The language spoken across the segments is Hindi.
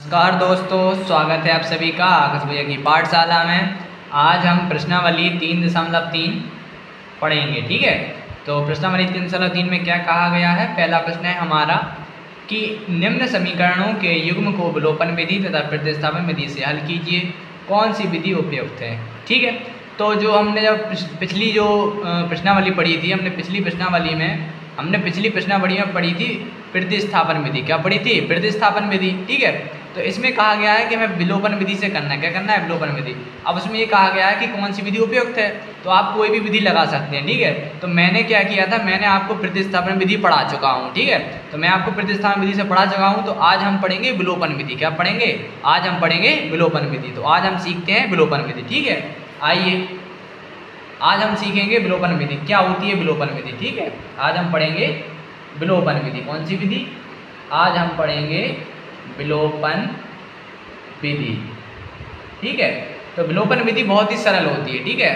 नमस्कार दोस्तों, स्वागत है आप सभी का आकाश भैया की पाठशाला में। आज हम प्रश्नावली 3.3 पढ़ेंगे। ठीक है, तो प्रश्नावली 3.3 में क्या कहा गया है। पहला प्रश्न है हमारा कि निम्न समीकरणों के युग्म को विलोपन विधि तथा प्रतिस्थापन विधि से हल कीजिए, कौन सी विधि उपयुक्त है। ठीक है, तो जो हमने जब पिछली जो प्रश्नावली पढ़ी थी, हमने पिछली प्रश्नावली में पढ़ी थी प्रतिस्थापन विधि। क्या पढ़ी थी? प्रतिस्थापन विधि। ठीक है, तो इसमें कहा गया है कि हमें विलोपन विधि से करना है। क्या करना है? विलोपन विधि। अब उसमें ये कहा गया है कि कौन सी विधि उपयुक्त है, तो आप कोई भी विधि लगा सकते हैं। ठीक है, तो मैंने क्या किया था, मैंने आपको प्रतिस्थापन विधि पढ़ा चुका हूँ। ठीक है, तो मैं आपको प्रतिस्थापन विधि से पढ़ा चुका हूँ। तो आज हम पढ़ेंगे विलोपन विधि। क्या पढ़ेंगे? आज हम पढ़ेंगे विलोपन विधि। तो आज हम सीखते हैं विलोपन विधि। ठीक है, आइए आज हम सीखेंगे विलोपन विधि। क्या होती है विलोपन विधि? ठीक है, आज हम पढ़ेंगे विलोपन विधि। कौन सी विधि? आज हम पढ़ेंगे विलोपन विधि। ठीक है, तो विलोपन विधि बहुत ही सरल होती है। ठीक है,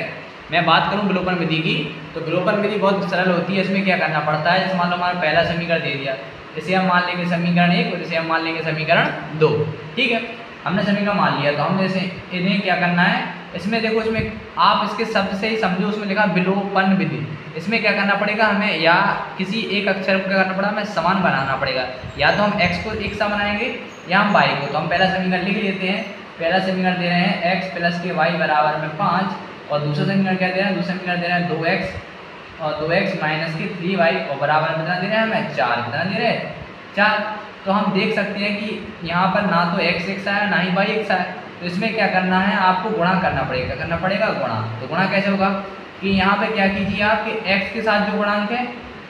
मैं बात करूं विलोपन विधि की, तो विलोपन विधि बहुत सरल होती है। इसमें क्या करना पड़ता है, जैसे मान लो हमारा पहला समीकरण दे दिया, इसे हम मान लेंगे समीकरण 1 और इसे हम मान लेंगे समीकरण 2। ठीक है, हमने समीकरण मान लिया, तो हम जैसे इन्हें क्या करना है, इसमें देखो, इसमें आप इसके शब्द से ही समझो, उसमें लिखा विलोपन विधि। इसमें क्या करना पड़ेगा हमें, या किसी एक अक्षर को क्या करना पड़ेगा, हमें समान बनाना पड़ेगा। या तो हम x को एक सा बनाएंगे या हम y को। तो हम पहला समीकरण लिख लेते हैं। पहला समीकरण दे रहे हैं x प्लस के y बराबर में 5, और दूसरा समीकरण क्या दे रहे हैं, दूसरा समीकरण दे रहे हैं 2x और 2x माइनस के 3y और बराबर में कितना दे रहे हैं हमें 4। कितना दे रहे हैं? 4। तो हम देख सकते हैं कि यहाँ पर ना तो x एक सा है ना ही y एक सा है। तो इसमें क्या करना है, आपको गुणा करना पड़ेगा। क्या करना पड़ेगा? गुणा। तो गुणा कैसे होगा कि यहाँ पे क्या कीजिए आप कि x के साथ जो गुणांक है,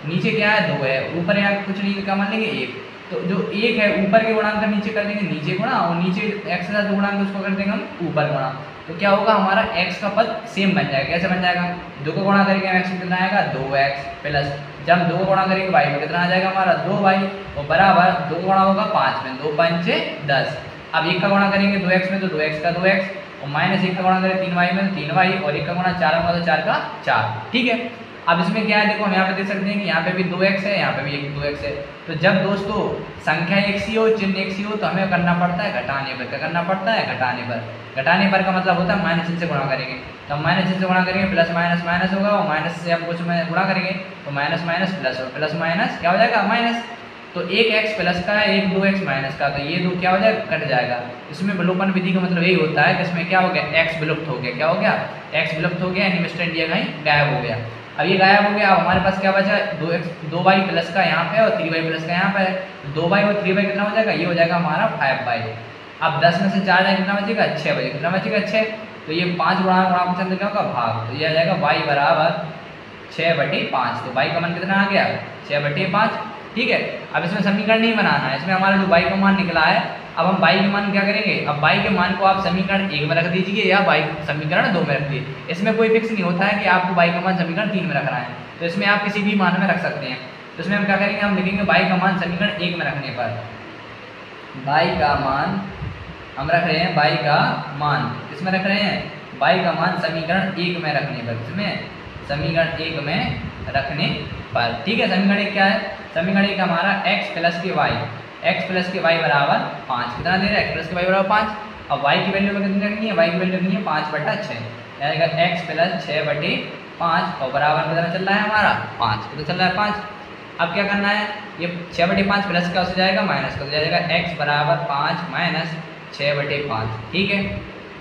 नीचे क्या है 2 है, ऊपर यहाँ कुछ नहीं, क्या मान लेंगे 1। तो जो 1 है ऊपर के गुणांक का नीचे कर देंगे नीचे गुणा, और नीचे x के साथ जो गुणांक उसको कर देंगे हम ऊपर गुणा। तो क्या होगा, हमारा x का पद सेम बन जाएगा। कैसे बन जाएगा? 2 को गुणा करेंगे x में कितना आएगा 2x, प्लस जब 2 को गुणा करेंगे y में कितना आ जाएगा हमारा 2y, और बराबर 2 गुणा होगा 5 में, 2 5 10। अब 1 का गुणा करेंगे 2x में, तो 2x का 2x, और माइनस 1 का गुणा करें 3y में, 3y, और 1 का गुणा 4 होगा तो 4 का 4। ठीक है, अब इसमें क्या है, देखो हम यहाँ पे देख सकते हैं कि यहाँ पे भी 2x है, यहाँ पे भी 2x है। तो जब दोस्तों संख्या एक सी हो, चिन्ह एक सी हो, तो हमें करना पड़ता है घटाने पर। क्या करना पड़ता है? घटाने पर। घटाने पर का मतलब होता है माइनस चिन्ह से गुणा करेंगे। तो हम माइनस चिन्ह से गुणा करेंगे, प्लस माइनस माइनस होगा, और माइनस से हम कुछ में गुणा करेंगे तो माइनस माइनस प्लस, और प्लस माइनस क्या हो जाएगा माइनस। तो एक x प्लस का है, एक 2x माइनस का, तो ये 2 क्या हो जाएगा, कट जाएगा। इसमें विलोपन विधि का मतलब यही होता है कि इसमें क्या हो गया, x विलुप्त हो गया। क्या हो गया? x विलुप्त हो गया, यानी मिस्टर इंडिया कहीं गायब हो गया। अब ये गायब हो गया, अब हमारे पास क्या बचा, 2y प्लस का यहाँ पे और 3y प्लस का यहाँ पे है। 2y और 3y कितना हो जाएगा, ये हो जाएगा हमारा 5y। अब 10 में से 4 जाएगा, कितना बचेगा 6 बचेगा। कितना बचेगा 6। तो ये 5 गुणा चंद्र क्या होगा भाग, तो ये आ जाएगा y बराबर 6/5। तो y का मान कितना आ गया 6/5। ठीक है, अब इसमें समीकरण नहीं बनाना है, इसमें हमारा जो y का मान निकला है, अब हम y के मान क्या करेंगे, अब y के मान को आप समीकरण 1 में रख दीजिए या y समीकरण 2 में रख दीजिए। इसमें कोई फिक्स नहीं होता है कि आपको y का मान समीकरण 3 में रखना है, तो इसमें आप किसी भी मान में रख सकते हैं। तो इसमें हम क्या करेंगे, हम लिखेंगे y का मान समीकरण 1 में रखने पर, y का मान हम रख रहे हैं, y का मान किसमें रख रहे हैं, y का मान समीकरण 1 में रखने पर, इसमें समीकरण 1 में रखने पर। ठीक है, समीकरण 1 क्या है, समीकरण 1 हमारा x प्लस के y बराबर 5। कितना दे रहा है, x प्लस के y बराबर 5। अब y की वैल्यू में कितनी रखनी है, y की वैल्यू रखनी है 5/6, यानी x प्लस 6/5, और बराबर कितना चल रहा है हमारा 5। कितना चल रहा है 5। अब क्या करना है, ये 6/5 प्लस का हो जाएगा माइनस का हो जाएगा, x बराबर 5 माइनस 6/5। ठीक है,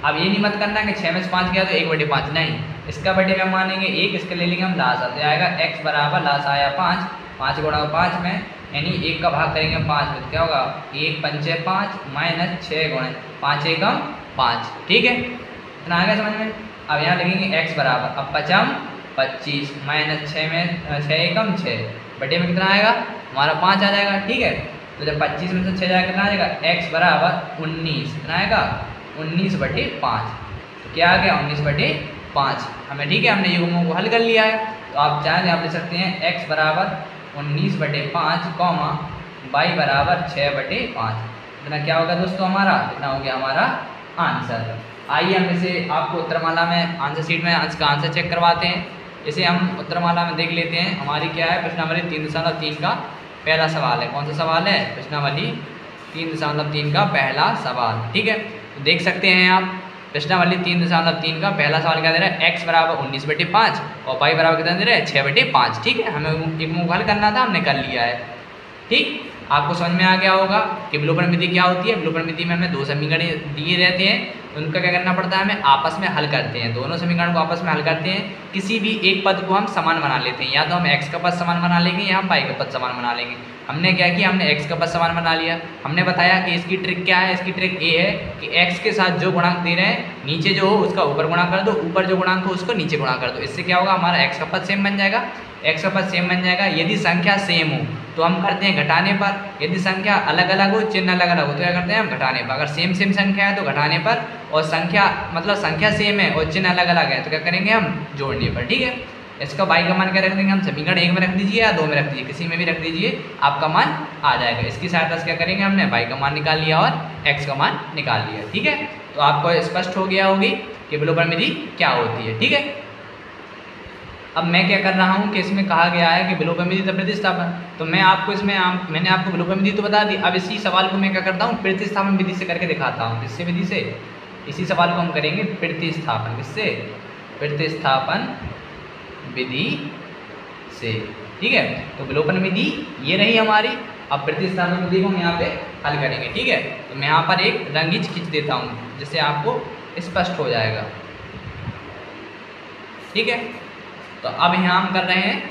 अब ये नहीं मत करना कि 6 में से 5 गया तो 1/5, नहीं, इसका बटे में हम मानेंगे 1, इसके ले लेंगे हम लास, तो आएगा x बराबर लास आया 5, 5 गुणा 5 में, यानी 1 का भाग करेंगे 5 में, तो क्या होगा 1 पंचे 5 माइनस 6 गुणे 5 एकम 5। ठीक है, इतना आ गया समझ में। अब यहाँ लिखेंगे x बराबर, अब 5 25 माइनस 6 में 6 एकम 6, बटे में कितना आएगा हमारा 5 आ जाएगा। ठीक है, तो जब 25 में से 6 जाएगा कितना आ जाएगा, x बराबर 19, कितना आएगा 19/5। तो क्या आ गया 19/5 हमें। ठीक है, हमने युग्मों को हल कर लिया है। तो आप चाहें आप लिख सकते हैं x बराबर 19/5 कॉमा y बराबर 6/5। इतना क्या होगा दोस्तों हमारा, इतना हो गया हमारा आंसर। आइए हम इसे आपको उत्तरमाला में आंसर शीट में इसका आंसर चेक करवाते हैं। इसे हम उत्तरमाला में देख लेते हैं। हमारी क्या है, प्रश्नावली 3.3 का पहला सवाल है। कौन सा सवाल है, प्रश्नावली 3.3 का पहला सवाल। ठीक है, तो देख सकते हैं आप प्रश्नावली 3.3 का पहला सवाल क्या दे रहा है, x बराबर 19/5 और y बराबर कितना दे रहा है 6/5। ठीक है, हमें एक मुख हल करना था, हमने कर लिया है। ठीक, आपको समझ में आ गया होगा कि विलोपन विधि क्या होती है। विलोपन विधि में हमें दो समीकरण दिए रहते हैं, उनका क्या करना पड़ता है, हमें आपस में हल करते हैं, दोनों समीकरण को आपस में हल करते हैं। किसी भी एक पद को हम समान बना लेते हैं, या तो हम x का पद समान बना लेंगे या हम y का पद समान बना लेंगे। हमने क्या किया, हमने x का पद समान बना लिया। हमने बताया कि इसकी ट्रिक क्या है, इसकी ट्रिक ये है कि x के साथ जो गुणांक दे रहे हैं, नीचे जो हो उसका ऊपर गुणा कर दो, ऊपर जो गुणांक हो उसको नीचे गुणा कर दो। इससे क्या होगा, हमारा x का पद सेम बन जाएगा। x का पद सेम बन जाएगा। यदि संख्या सेम हो तो हम करते हैं घटाने पर, यदि संख्या अलग अलग हो, चिन्ह अलग अलग हो, तो क्या करते हैं हम घटाने पर। अगर सेम सेम संख्या है तो घटाने पर, और संख्या मतलब संख्या सेम है और चिन्ह अलग अलग है तो क्या करेंगे हम जोड़ने पर। ठीक है, इसका y का मान क्या रख देंगे हम, समीकरण 1 में रख दीजिए या 2 में रख दीजिए, किसी में भी रख दीजिए, आपका मान आ जाएगा। इसकी सहायता से क्या करेंगे, हमने y का मान निकाल लिया और x का मान निकाल लिया। ठीक है, तो आपको स्पष्ट हो गया होगी कि विलोपन विधि क्या होती है। ठीक है, अब मैं क्या कर रहा हूँ कि इसमें कहा गया है कि विलोपन विधि तथा प्रतिस्थापन, तो मैं आपको मैंने आपको विलोपन विधि तो बता दी। अब इसी सवाल को मैं क्या करता हूँ, प्रतिस्थापन विधि से करके दिखाता हूँ। किससे विधि से, इसी सवाल को हम करेंगे प्रतिस्थापन, किससे, प्रतिस्थापन विधि से। ठीक है, तो विलोपन विधि ये रही हमारी। अब प्रतिस्थापन विधि को हम यहाँ पे हल करेंगे। ठीक है, तो मैं यहाँ पर एक रंगीच खींच देता हूँ जिससे आपको स्पष्ट हो जाएगा। ठीक है, तो अब यहाँ हम कर रहे हैं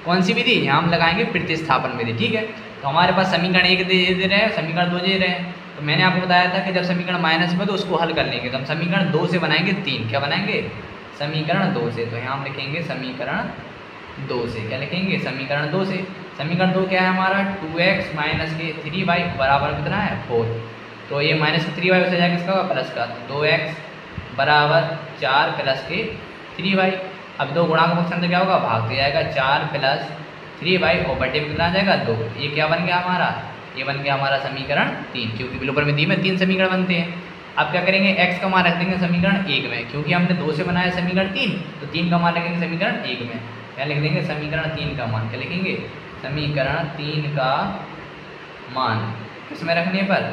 कौन सी विधि, यहाँ हम लगाएंगे प्रतिस्थापन विधि। ठीक है, तो हमारे पास समीकरण 1 दे रहे हैं, समीकरण 2 दे रहे हैं। तो मैंने आपको बताया था कि जब समीकरण माइनस में तो उसको हल कर लेंगे, तो हम समीकरण 2 से बनाएंगे 3। क्या बनाएंगे, समीकरण 2 से। तो यहाँ हम लिखेंगे समीकरण 2 से। क्या लिखेंगे, समीकरण 2 से। समीकरण 2 क्या है हमारा, 2x माइनस के 3y बराबर कितना है 4। तो ये माइनस के 3y हो जाएगा किसका, प्लस का। तो 2x बराबर 4 प्लस के 3y। अब दो गुणा का पक्ष अंदर क्या होगा, भाग दिया जाएगा। 4 प्लस 3y और बटे में कितना आ जाएगा 2। ये क्या बन गया हमारा, ये बन गया हमारा समीकरण 3, क्योंकि विलोपन विधि में 3 समीकरण बनते हैं। अब क्या करेंगे, x का मान रख देंगे समीकरण 1 में, क्योंकि हमने 2 से बनाया समीकरण 3, तो 3 का मान रखेंगे समीकरण 1 में। क्या लिख देंगे, समीकरण 3 का मान। क्या लिखेंगे, समीकरण 3 का मान किस में रखने पर,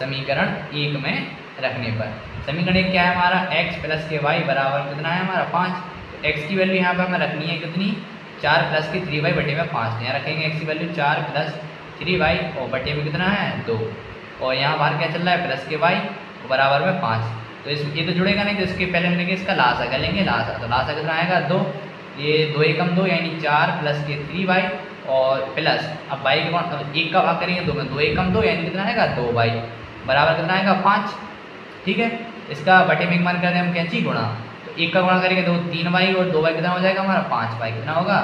समीकरण 1 में रखने पर। समीकरण 1 क्या है हमारा, x प्लस के y बराबर कितना है हमारा 5। तो x की वैल्यू यहाँ पर हमें रखनी है कितनी, 4 प्लस के 3y बटे में 5। यहाँ रखेंगे x की वैल्यू 4 प्लस 3y और बटे में कितना है 2, और यहाँ बाहर क्या चल रहा है प्लस के y बराबर में 5। तो इस ये तो जुड़ेगा नहीं, तो इसके पहले हम लेंगे इसका लासा। क्या लेंगे, लासा। तो लासा कितना आएगा 2, ये 2 एकम 2 यानी 4 प्लस के 3y और प्लस, अब y का 1 का भाग करेंगे 2 में, 2 एकम 2 यानी कितना आएगा 2y बराबर कितना आएगा 5। ठीक है, इसका बटे में एक मान कर दें हम कैंची गुणा, तो 1 का गुणा करेंगे तो 3y और 2y कितना हो जाएगा हमारा 5y। कितना होगा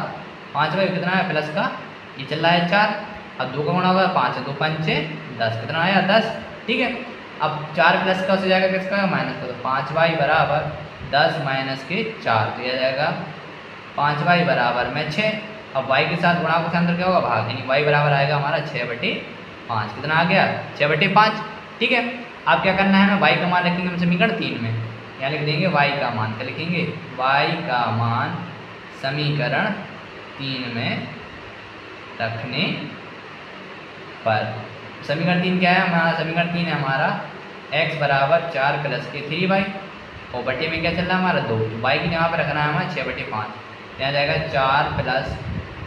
5y, कितना है प्लस का, ये चल रहा है 4, अब 2 का गुणा होगा 5, 2 5 6 10, कितना आया 10। ठीक है, अब 4 प्लस का हो जाएगा किसका, माइनस का। तो 5y बराबर 10 माइनस के 4, तो यह जाएगा 5y बराबर में 6। अब y के साथ गुणा को अंदर क्या होगा, भाग, यानी y बराबर आएगा हमारा 6/5। कितना आ गया 6/5। ठीक है, अब क्या करना है, हमें y का मान रखेंगे हम समीकरण 3 में। यहाँ लिख देंगे y का मान। क्या लिखेंगे, y का मान समीकरण 3 में रखने पर। समीकरण 3 क्या है हमारा, समीकरण 3 है हमारा x बराबर 4 प्लस के 3y और बटे में क्या चल रहा है हमारा 2। तो y की यहाँ पर रखना है हमारा 6/5। यहाँ जाएगा 4 प्लस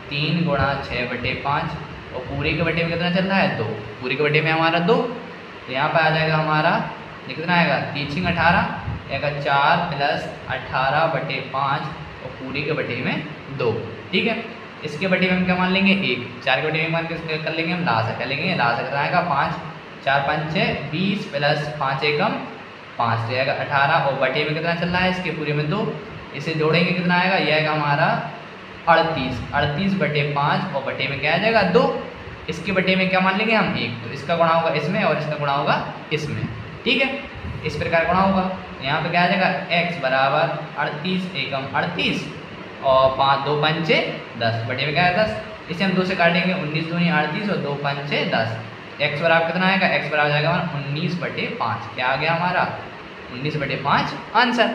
3 गुणा 6/5 और पूरे के बटे में कितना चल रहा है 2। पूरे के बटे में हमारा 2, तो यहाँ पर आ जाएगा हमारा कितना आएगा 3 18, आएगा 4 प्लस 18/5 और पूरे के बटे में 2। ठीक है, इसके बटे में हम क्या मान लेंगे 1, 4 के बटे में मान के कर लेंगे हम लासा। क्या लेंगे, लासा कितना आएगा 5, 4 5 6 20 प्लस 5 एकम 5, तो आएगा 18 और बटे में कितना चल रहा है इसके पूरे में 2। इसे जोड़ेंगे कितना आएगा, यह आएगा हमारा 38/5 और बटे में क्या आ जाएगा 2। इसके बटे में क्या मान लेंगे हम 1, तो इसका गुणा होगा इसमें और इसका गुणा होगा इसमें। ठीक है, इस प्रकार गुणा होगा। यहाँ पे क्या आ जाएगा x बराबर 38 एकम 38 और 5 2 5 6 10 बटे में क्या है 10। इसे हम 2 से काटेंगे, 19 दूनी 38 और 2 5 6 10। x बराबर कितना आएगा, x बराबर जाएगा हमारा 19/5। क्या आ गया हमारा 19/5 आंसर।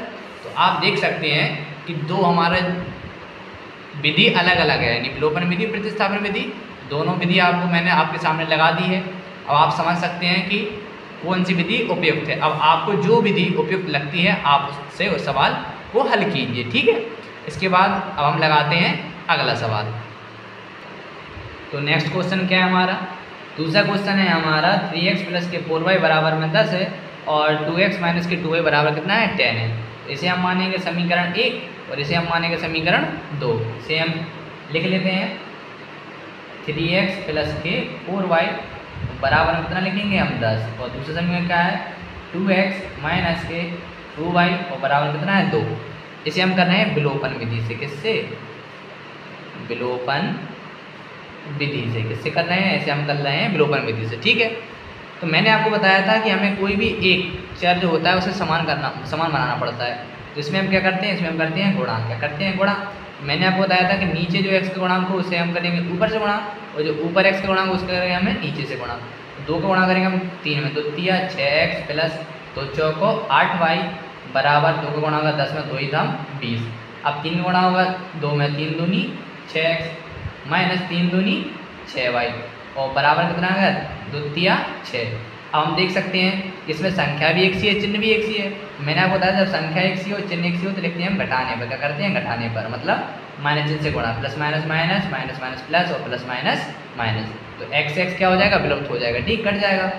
तो आप देख सकते हैं कि दो हमारे विधि अलग अलग है, यानी विलोपन विधि प्रतिस्थापन विधि, दोनों विधि आपको मैंने आपके सामने लगा दी है। अब आप समझ सकते हैं कि कौन सी विधि उपयुक्त है। अब आपको जो विधि उपयुक्त लगती है आप उससे उस सवाल को हल कीजिए, ठीक है। इसके बाद अब हम लगाते हैं अगला सवाल। तो नेक्स्ट क्वेश्चन क्या है हमारा, दूसरा क्वेश्चन है हमारा 3x प्लस के 4y बराबर में 10 है और 2x माइनस के 2y बराबर कितना है 10 है। तो इसे हम मानेंगे समीकरण 1 और इसे हम मानेंगे समीकरण 2। इसे हम लिख लेते हैं 3x प्लस के 4y बराबर में कितना लिखेंगे हम 10 और दूसरा समीकरण क्या है 2x माइनस के 2y और बराबर कितना है 2। इसे हम कर रहे हैं विलोपन विधि से। किससे? विलोपन विधि से। किससे कर रहे हैं? इसे हम कर रहे हैं विलोपन विधि से, ठीक है। तो मैंने आपको बताया था कि हमें कोई भी एक चर जो होता है उसे समान बनाना पड़ता है। तो इसमें हम क्या करते हैं, इसमें हम करते हैं गुणा। क्या करते हैं? गुणा। मैंने आपको बताया था कि नीचे जो x का गुणांक हो उसे हम करेंगे ऊपर से गुणा और जो ऊपर x का गुणांक उसका करेंगे हमें नीचे से गुणा। 2 का गुणा करेंगे हम 3 में, 2 तिया 6x प्लस 2 चौको 8y बराबर 2 का गुणा होगा 10 में 2 ही दाम 20। अब 3 का गुणा होगा 2 में 3 दूनी 6x माइनस 3 दूनी 6y और बराबर कितना होगा 2 तिया 6। अब हम देख सकते हैं इसमें संख्या भी एक सी है, चिन्ह भी एक सी है। मैंने आपको बताया जब संख्या एक सी हो चिन्ह एक सी हो तो लिखते हैं हम घटाने पर। क्या करते हैं? घटाने पर, मतलब माइनस चिन्ह से गुणा, plus minus minus minus minus plus और प्लस माइनस माइनस। तो एक्स एक्स क्या हो जाएगा? विलुप्त हो जाएगा, ठीक, कट जाएगा।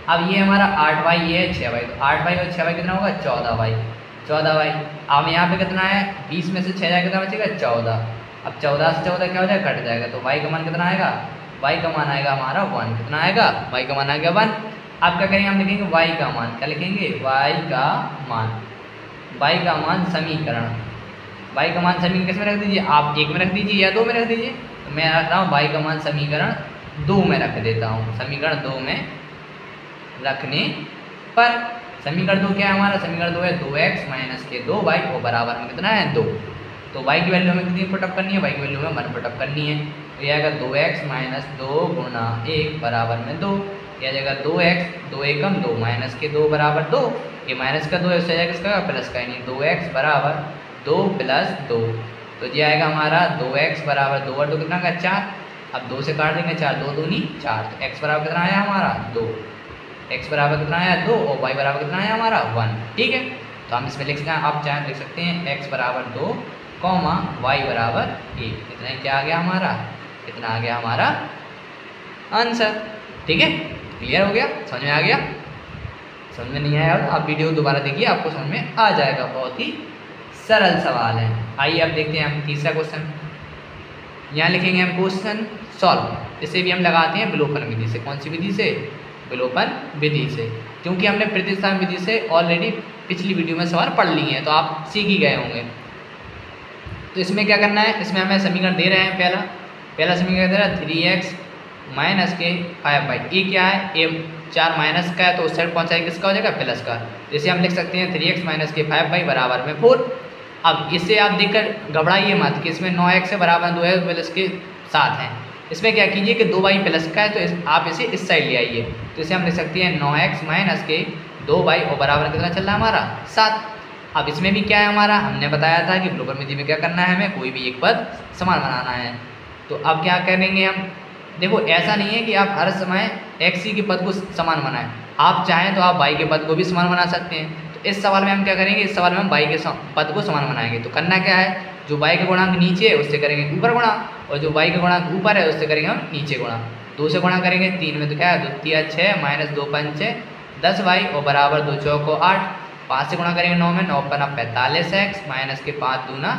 अब ये हमारा 8y ये है 6y, तो 8y और 6y कितना होगा 14y। 14y अब यहाँ पे कितना है 20 में से 6 जाएगा कितना बचेगा 14। अब 14 से 14 क्या हो जाएगा? कट जाएगा। तो y का मान कितना आएगा? y का मान आएगा हमारा 1। कितना आएगा? y का मान आ गया 1। अब क्या करेंगे? हम लिखेंगे y का मान। क्या लिखेंगे? y का मान। y का मान समीकरण, y का मान समीकरण किस में रख दीजिए? आप 1 में रख दीजिए या 2 में रख दीजिए। तो मैं रख रहा हूँ y का मान समीकरण 2 में रख देता हूँ। समीकरण 2 में रखने पर समीकरण 2 क्या है हमारा? समीकरण 2 है 2x माइनस के 2y और बराबर में कितना है 2। तो y की वैल्यू हमें कितनी पुटअप करनी है? y की वैल्यू हमें 1 पुटअप करनी है। तो यह आएगा 2x माइनस 2 गुणा 1 बराबर में 2। यह आ जाएगा 2x 2 एकम 2 माइनस के 2 बराबर 2। ये माइनस का 2 है उससे जाएगा इसका प्लस का, यानी 2x बराबर 2 प्लस 2। तो ये आएगा हमारा 2x बराबर 2 और 2 कितना का 4। अब 2 से काट देंगे 4 2 दूनी 4। तो x बराबर कितना आया हमारा 2। x बराबर कितना आया 2 और y बराबर कितना आया हमारा 1, ठीक है। तो हम इसमें लिख सकते हैं, आप चाहे लिख सकते हैं x बराबर 2 कॉमा y बराबर 1। कितना क्या आ गया हमारा? कितना आ गया हमारा आंसर, ठीक है। क्लियर हो गया? समझ में आ गया? समझ में नहीं आया तो आप वीडियो दोबारा देखिए, आपको समझ में आ जाएगा। बहुत ही सरल सवाल है। आइए अब देखते हैं हम तीसरा क्वेश्चन। यहाँ लिखेंगे हम क्वेश्चन सॉल्व। इसे भी हम लगाते हैं विलोपन विधि से। कौन सी विधि से? विलोपन विधि से, क्योंकि हमने प्रतिस्थापन विधि से ऑलरेडी पिछली वीडियो में सवाल पढ़ लिए हैं तो आप सीख ही गए होंगे। तो इसमें क्या करना है? इसमें हमें समीकरण दे रहे हैं। पहला समीकरण दे रहा है 3x माइनस के 5y। ये क्या है? ए 4 माइनस का है तो उस साइड पहुँचाएगा किसका हो जाएगा? प्लस का। जैसे हम लिख सकते हैं 3x माइनस के 5y बराबर में 4। अब इससे आप देखकर घबराइए मत कि इसमें 9x बराबर 2x प्लस के 7 हैं। इसमें क्या कीजिए कि 2y प्लस का है तो आप इसे इस साइड ले आइए। तो इसे हम लिख सकते हैं 9x माइनस के 2y और बराबर कितना चल रहा है हमारा 7। अब इसमें भी क्या है हमारा? हमने बताया था कि विलोपन विधि में क्या करना है, हमें कोई भी एक पद समान बनाना है। तो अब क्या करेंगे हम? देखो ऐसा नहीं है कि आप हर समय x के पद को समान बनाएं। आप चाहें तो आप y के पद को भी समान बना सकते हैं। तो इस सवाल में हम क्या करेंगे? इस सवाल में हम y के पद को समान बनाएंगे। तो करना क्या है? जो y का गुणांक नीचे है उससे करेंगे ऊपर गुणा और जो y का गुणांक ऊपर है उससे करेंगे हम नीचे गुणा। 2 से गुणा करेंगे 3 में तो क्या है 2 तिया 6 माइनस 2 पंचे 10y और बराबर 2 चौको 8। 5 से गुणा करेंगे 9 में 9 पन्ना 45x माइनस के 5 दूना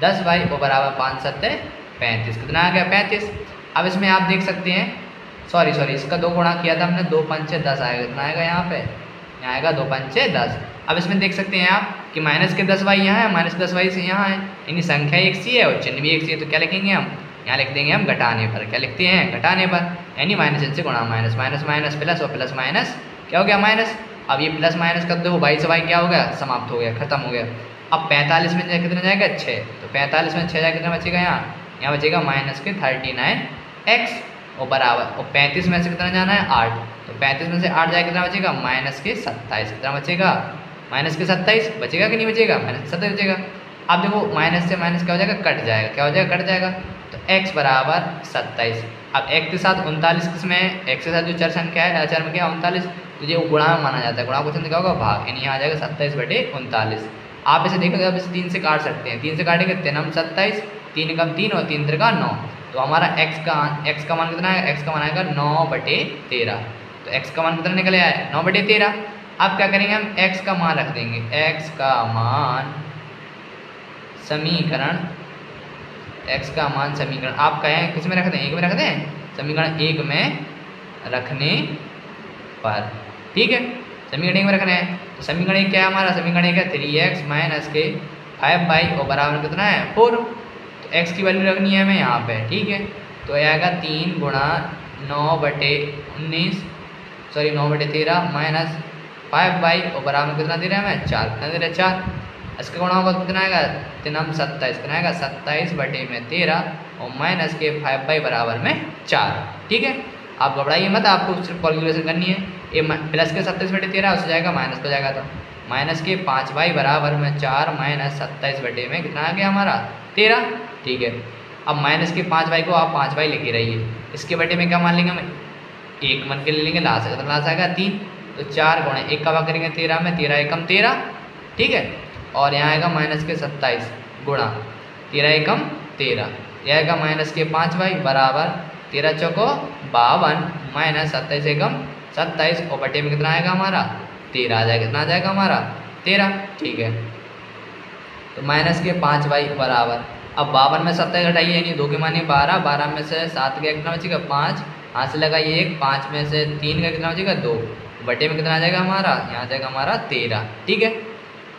10y और बराबर 5 सत्ते 35। कितना आ गया 35। अब इसमें आप देख सकते हैं सॉरी इसका 2 गुणा किया था हमने, 2 पंचे 10 आएगा। कितना आएगा यहाँ पे? यहाँ आएगा 2 पंचे 10। अब इसमें देख सकते हैं आप कि माइनस के 10y यहाँ है, माइनस 10y से यहाँ है, यानी संख्या एक सी है और चिन्ह भी एक सी है। तो क्या लिखेंगे हम? यहाँ लिख देंगे हम घटाने पर। क्या लिखते हैं? घटाने पर, यानी माइनस इनसे गुणा माइनस माइनस माइनस प्लस और प्लस माइनस क्या हो गया माइनस। अब ये प्लस माइनस कर दो y से y क्या हो गया? समाप्त हो गया, खत्म हो गया। अब 45 में कितना जाएगा 6। तो 45 में 6 जाएगा कितना बचेगा? यहाँ बचेगा माइनस के 39x और बराबर और 35 में से कितना जाना है 8। तो 35 में से 8 जाएगा कितना बचेगा? माइनस के 27। कितना बचेगा? माइनस के 27 बचेगा कि नहीं बचेगा? माइनस के 27 बचेगा। अब देखो माइनस से माइनस क्या हो जाएगा? कट जाएगा। क्या हो जाएगा? कट जाएगा। तो x बराबर 27 अब x के साथ 39 किसमें है, x के साथ जो चर संख्या है अचर में क्या है 39, तो ये गुणा में माना जाता है। गुणा क्वेश्चन क्या होगा भाग, यानी यहाँ आ जाएगा 27/39। आप इसे देखोगे अब इसे 3 से काट सकते हैं, 3 से काटेंगे 3 27, 3 कम 3 और 3 3 9। तो हमारा x का मान कितना है, x का मान आएगा 9/13। तो x का मान कितना निकले आए 9/13। अब क्या करेंगे हम x का मान रख देंगे, x का मान समीकरण, x का मान समीकरण आप कहें किस में रख दें, एक में रख दें, समीकरण एक में रखने पर, ठीक है। समीकरण एक में रखना है तो समीकरण एक क्या है हमारा, समीकरण एक है 3x माइनस के 5y और बराबर कितना है 4। तो x की वैल्यू रखनी है हमें यहाँ पे, ठीक है। तो यह आएगा 3 गुणा 9/19 सॉरी 9/13 माइनस 5y और बराबर कितना दे रहा है हमें 4, कितना दे रहा है 4। इसका गुणा होगा कितना आएगा 3 27, कितना आएगा 27/13 और माइनस के 5y बराबर में 4, ठीक है। आप घबराइए मत, आपको सिर्फ कैलकुलेशन करनी है। ये प्लस के 27/13 उससे जाएगा माइनस पर जाएगा, तो माइनस के 5y बराबर में 4 माइनस 27 में कितना आ गया हमारा 13, ठीक है। अब माइनस के 5y को आप 5y लेके रहिए, इसके बटे में क्या मान लेंगे हम 1 मन के ले लेंगे, लास्ट है कितना लास्ट आएगा 3। तो 4 गुणे 1 का भाग करेंगे 13 में, 13 एकम 13, ठीक है। और यहाँ आएगा माइनस के 27 गुणा 13 एकम 13, यह आएगा माइनस के 5y बराबर 13 चौको 52 माइनस 27 एकम 27 और बटे में कितना आएगा हमारा 13 आ जाएगा, कितना आ जाएगा हमारा 13, ठीक है। तो माइनस के 5y बराबर, अब 52 में 27 हटाइए यानी 2 के माने 12, 12 में से 7 का कितना बचेगा 5, हाथ से लगाइए 1, 5 में से 3 का कितना बचेगा 2, बटे में कितना आ जाएगा हमारा, यहाँ आ जाएगा हमारा 13, ठीक है।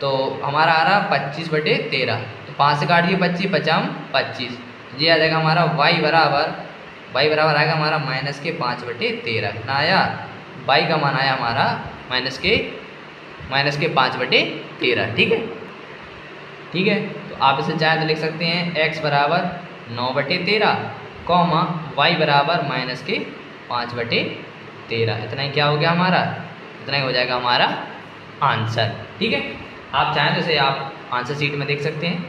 तो हमारा आ रहा 25/13, तो 5 से काट दिए 25, 25, ये आ जाएगा हमारा y बराबर आएगा हमारा माइनस के 5/13, कितना आया y का मान आया हमारा माइनस के 5/13, ठीक है, ठीक है। तो आप इसे चाहे तो लिख सकते हैं x बराबर 9/13 कॉमा y बराबर माइनस के 5/13, इतना ही क्या हो गया हमारा, इतना ही हो जाएगा हमारा आंसर, ठीक है। आप चाहें तो इसे आप आंसर शीट में देख सकते हैं,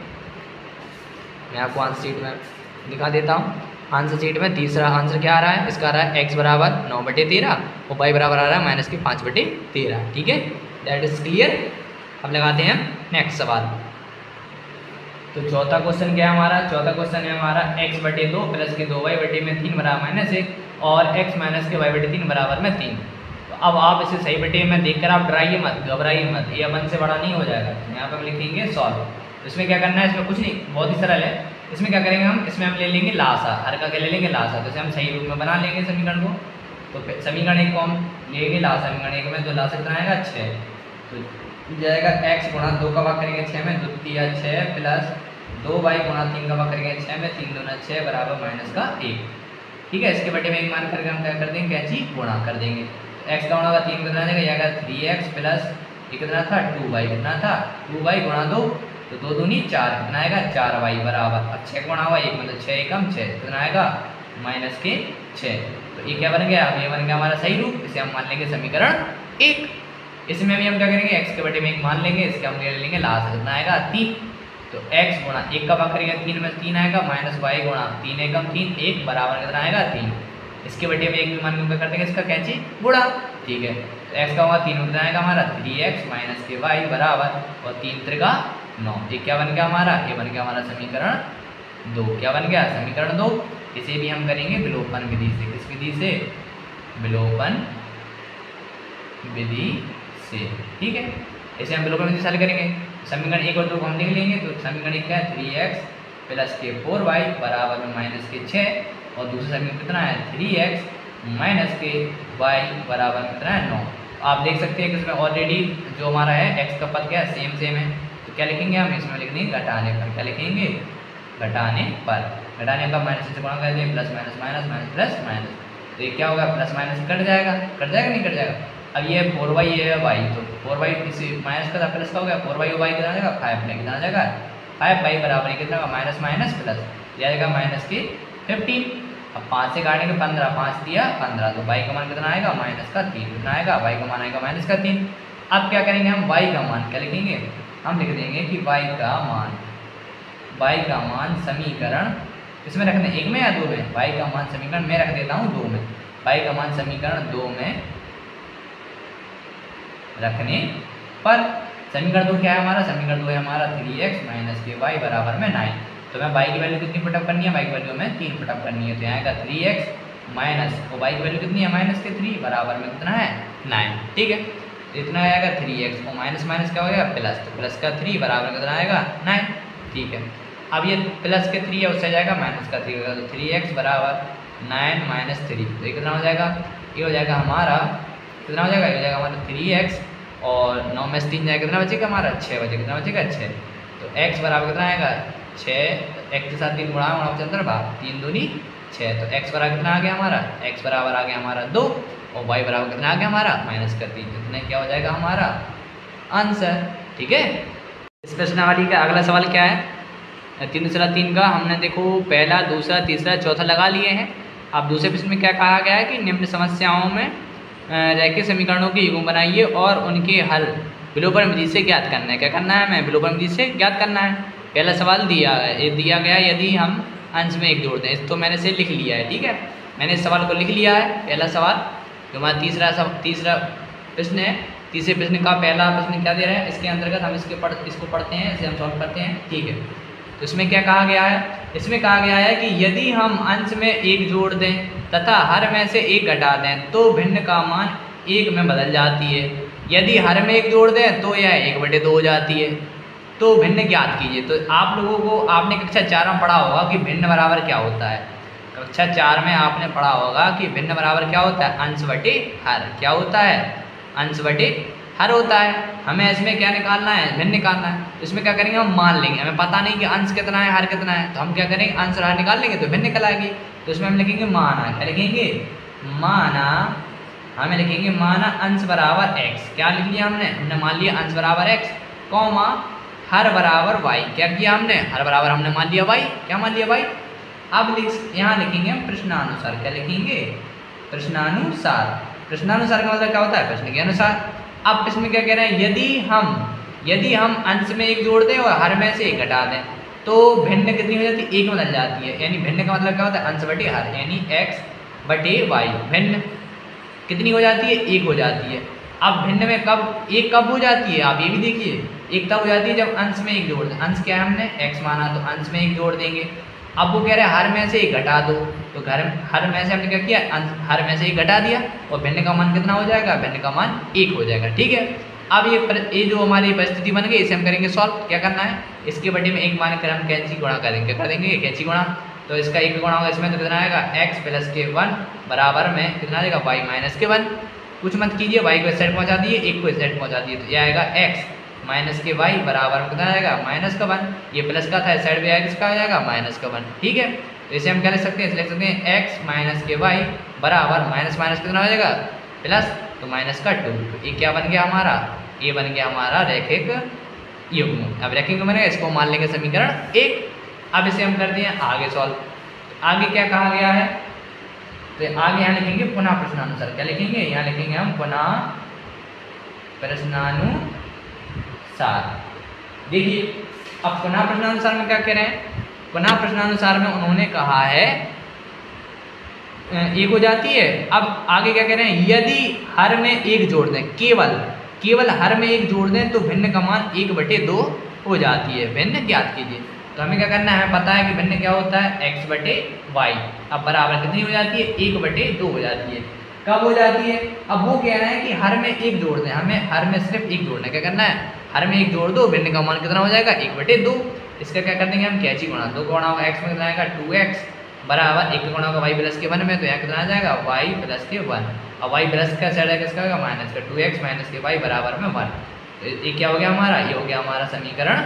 मैं आपको आंसर शीट में दिखा देता हूँ। आंसर शीट में तीसरा आंसर क्या आ रहा है, इसका आ रहा है x बराबर 9/13 और y बराबर आ रहा है माइनस के 5/13, ठीक है। That is clear. अब लगाते हैं नेक्स्ट सवाल। तो चौथा क्वेश्चन क्या है हमारा, चौथा क्वेश्चन है हमारा x/2 प्लस के 2y में 3 बराबर -1 और x माइनस के y/3 बराबर में 3। तो अब आप इसे सही बटे में देखकर आप डराइए मत, घबराइए मत, ये 1 से बड़ा नहीं हो जाएगा। यहाँ पर हम लिखेंगे सॉल्व। तो इसमें क्या करना है, इसमें कुछ नहीं, बहुत ही सरल है। इसमें क्या करेंगे हम, इसमें हम ले लेंगे लासा, हर का क्या ले लेंगे लासा, तो इसे हम सही रूप में बना लेंगे समीकरण को। तो समीकरण एक को हम लेंगे लासा, समीकरण एक में तो लासा कितना आएगा 6, तो जाएगा x गुणा 2 का भाग करेंगे 6 में, 2 3 6 प्लस 2y गुणा 3 का भाग करेंगे 6 में, 3 दूना 6 बराबर माइनस का 1, ठीक है। इसके बटे में 1 मान करके हम क्या कर देंगे, कैंची गुणा कर देंगे। तो x का गुणा होगा 3 कितना आ जाएगा, यह 3x प्लस ये कितना था 2y, कितना था 2y गुणा 2, तो 2 दूनी 4, कितना आएगा 4y बराबर, अब 6 गुणा हुआ 1 मतलब 6 एकम 6, कितना आएगा माइनस के 6। तो ये क्या बन गया, ये बन गया हमारा सही रूप, इसे हम मान लेंगे समीकरण 1। इसमें भी हम क्या करेंगे, x के बटे में 1 मान लेंगे, इसके हम ले लेंगे लास्ट, कितना आएगा 3। तो x गुणा 1 का भाग करेंगे 3 में 3 आएगा माइनस y गुणा 3 एकम 3 1 बराबर कितना आएगा 3। इसके बटे में 1 भी मान के कर देंगे, इसका कैंची गुणा, ठीक है। तो x का होगा 3 कितना आएगा हमारा 3x माइनस के y बराबर और 3 त्रिका 9, ये क्या बन गया हमारा, ये बन गया हमारा समीकरण 2। क्या बन गया समीकरण 2। इसे भी हम करेंगे विलोपन विधि से, किस विधि से, विलोपन विधि से, ठीक है। इसे हम विलोपन विधि से हल करेंगे। समीकरण 1 और 2 को हम लिख लेंगे। तो समीकरण 1 क्या है 3x प्लस के 4y बराबर में माइनस के 6 और दूसरा समीकरण कितना है 3x माइनस के y बराबर में कितना है 9। आप देख सकते हैं कि इसमें ऑलरेडी जो हमारा है x का पद क्या है सेम है, तो क्या लिखेंगे हम, इसमें लिख देंगे घटाने पर, क्या लिखेंगे घटाने पर, घटाने का माइनस से गुणा कर देंगे, plus minus minus minus plus minus, तो ये क्या होगा प्लस माइनस कट जाएगा, नहीं कट जाएगा। अब ये 4y ये है y, तो 4y इसी माइनस का प्लस का हो गया, 4y y कितना आ जाएगा 5 कितना आ जाएगा 5y बराबर कितना होगा माइनस माइनस प्लस जाएगा माइनस के 15। अब 5 से काटेंगे 15, 5 दिया 15, तो y का मान कितना आएगा माइनस का 3, कितना आएगा y का मान आएगा माइनस का 3। अब क्या करेंगे हम y का मान क्या लिखेंगे, हम लिख देंगे कि y का मान समीकरण इसमें रखने एक में या दो में, y का मान समीकरण में रख देता हूँ दो में, y का मान समीकरण दो में रखने पर समीकरण दो क्या है हमारा, समीकरण दो है हमारा 3x माइनस के वाई बराबर में 9। तो मैं y की वैल्यू कितनी पुटअप करनी है, y की वैल्यू में 3 पुटअप करनी है, तो यहाँ आएगा 3x माइनस और y की वैल्यू कितनी है माइनस के 3 बराबर में कितना है 9। ठीक है, इतना आएगा 3x और माइनस माइनस क्या हो गया प्लस, तो प्लस का 3 बराबर कितना आएगा 9। ठीक है, अब ये प्लस के 3 है उससे जाएगा माइनस का 3 होगा, तो 3x बराबर 9 माइनस 3, तो ये कितना हो जाएगा, ये हो जाएगा हमारा कितना हो जाएगा, ये हो जाएगा हमारा 3x और 9 में से 3 जाएगा कितना बचेगा हमारा 6 बचेगा, कितना बचेगा 6। तो x बराबर कितना आएगा 6, x के साथ 3 गुणा चंद्र भाग 3 दूनी 6, तो x बराबर कितना आ गया हमारा, x बराबर आ गया हमारा 2 और y बराबर कितना आ गया हमारा माइनस कर 3, इतने क्या हो जाएगा हमारा आंसर। ठीक है, इस प्रश्नावली का अगला सवाल क्या है, 3 का हमने देखो पहला दूसरा तीसरा चौथा लगा लिए हैं। अब दूसरे प्रश्न में क्या कहा गया है कि निम्न समस्याओं में रैखिक समीकरणों के युग्म बनाइए और उनके हल विलोपन विधि से ज्ञात करना है। क्या करना है, हमें विलोपन विधि से ज्ञात करना है। पहला सवाल दिया गया यदि हम अंश में एक जोड़ दें, इस तो मैंने से लिख लिया है। ठीक है, मैंने इस सवाल को लिख लिया है। पहला सवाल जो हमारा तीसरा प्रश्न है, तीसरे प्रश्न का पहला प्रश्न क्या दे रहा है, इसके अंतर्गत हम इसको पढ़ते हैं, इसे हम सॉल्व करते हैं। ठीक है, तो इसमें क्या कहा गया है, इसमें कहा गया है कि यदि हम अंश में एक जोड़ दें तथा हर में से एक घटा दें तो भिन्न का मान 1 में बदल जाती है। यदि हर में एक जोड़ दें तो यह 1/2 हो जाती है। तो भिन्न ज्ञात कीजिए। तो आप लोगों को आपने कक्षा 4 में पढ़ा होगा कि भिन्न बराबर क्या होता है। कक्षा 4 में आपने पढ़ा होगा कि भिन्न बराबर क्या होता है, अंश बटे हर। क्या होता है, अंश बटे हर होता है। हमें इसमें क्या निकालना है, भिन्न निकालना है। तो इसमें क्या करेंगे, हम मान लेंगे, हमें पता नहीं कि अंश कितना है हर कितना है, तो हम क्या करेंगे, अंश और हर निकाल लेंगे तो भिन्न निकल आएगी। तो इसमें हम लिखेंगे माना, क्या लिखेंगे, माना, हमें लिखेंगे माना अंश बराबर x। क्या लिख लिया हमने मान लिया अंश बराबर x, कौमा हर बराबर y। क्या किया हमने, हर बराबर हमने मान लिया y। क्या मान लिया y। अब यहाँ लिखेंगे हम प्रश्नानुसार। क्या लिखेंगे, प्रश्नानुसार। प्रश्नानुसार का मतलब क्या होता है, प्रश्न के अनुसार। अब प्रश्न में क्या कह रहे हैं, यदि हम अंश में एक जोड़ दें और हर में से एक घटा दें तो भिन्न कितनी हो जाती है, 1 बदल जाती है। यानी भिन्न का मतलब क्या होता है, अंश बटे हर, यानी x बटे y। भिन्न कितनी हो जाती है, 1 हो जाती है। अब भिन्न में कब हो जाती है, आप ये भी देखिए, 1 तब हो जाती है जब अंश में एक जोड़ दें। अंश क्या है, हमने x माना तो अंश में एक जोड़ देंगे। अब वो कह रहे हैं हर में से एक घटा दो, तो हर में से हमने क्या किया, हर में से एक घटा दिया और भिन्न का मान कितना हो जाएगा, भिन्न का मान 1 हो जाएगा। ठीक है, अब ये जो हमारी परिस्थिति बन गई इसे हम करेंगे सॉल्व। क्या करना है, इसके बटे में 1 मान कर हम कैंची गुणा करेंगे। क्या कर देंगे, कैंची गुणा। तो इसका 1 गुणा होगा इसमें, तो कितना आएगा, x प्लस के 1 बराबर में कितना आएगा, y माइनस के 1। कुछ मत कीजिए, y को इस साइड पहुँचा दिए, 1 को इस साइड पहुँचा दिए, तो यह आएगा x माइनस के y बराबर में कितना आएगा, माइनस का 1। ये प्लस का था, इस साइड भी आएगा, इसका आ जाएगा माइनस का 1। ठीक है, तो इसे हम क्या लिख सकते हैं, लिख सकते हैं x माइनस के y बराबर माइनस माइनस कितना हो जाएगा, प्लस, तो माइनस का 2। तो ये क्या बन गया हमारा, ये बन गया हमारा रैखिक युग्म। अब रैखिक युग्म बनेगा, इसको मान लेंगे समीकरण 1। अब इसे हम करते हैं आगे सॉल्व। आगे क्या कहा गया है, तो आगे यहाँ लिखेंगे पुनः प्रश्नानुसार। क्या लिखेंगे, यहाँ लिखेंगे हम पुनः प्रश्नानुसार। देखिए अब पुनः प्रश्नानुसार में क्या कह रहे हैं, पुनः प्रश्नानुसार में उन्होंने कहा है 1 हो जाती है। अब आगे क्या कह रहे हैं, यदि हर में एक जोड़ दें, केवल हर में एक जोड़ दें तो भिन्न का मान 1/2 हो जाती है। भिन्न ज्ञात कीजिए। तो हमें क्या करना है, पता है कि भिन्न क्या होता है, x बटे y। अब बराबर कितनी हो जाती है, 1/2 हो जाती है। कब हो जाती है, अब वो कह रहे हैं कि हर में एक जोड़ दें, हमें हर में सिर्फ एक जोड़ना है। क्या करना है, हर में एक जोड़ दो, भिन्न का मान कितना हो जाएगा, 1/2। इसका क्या कर देंगे हम, कैंची गुणा। 2 गुणा होगा x में कितना आएगा, 2x बराबर 1 गुणा होगा y प्लस के 1 में, तो यहाँ कितना आ जाएगा, y प्लस के 1। अब y प्लस का साइड है किसका होगा, माइनस का 2x माइनस के y बराबर में 1। तो ये क्या हो गया हमारा, ये हो गया हमारा समीकरण